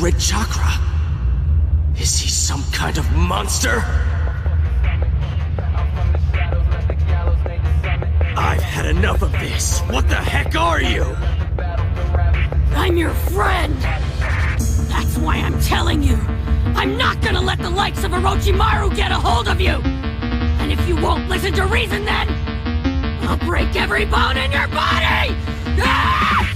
secret chakra? Is he some kind of monster? I've had enough of this. What the heck are you? I'm your friend! That's why I'm telling you! I'm not gonna let the likes of Orochimaru get a hold of you! And if you won't listen to reason then, I'll break every bone in your body! Ah!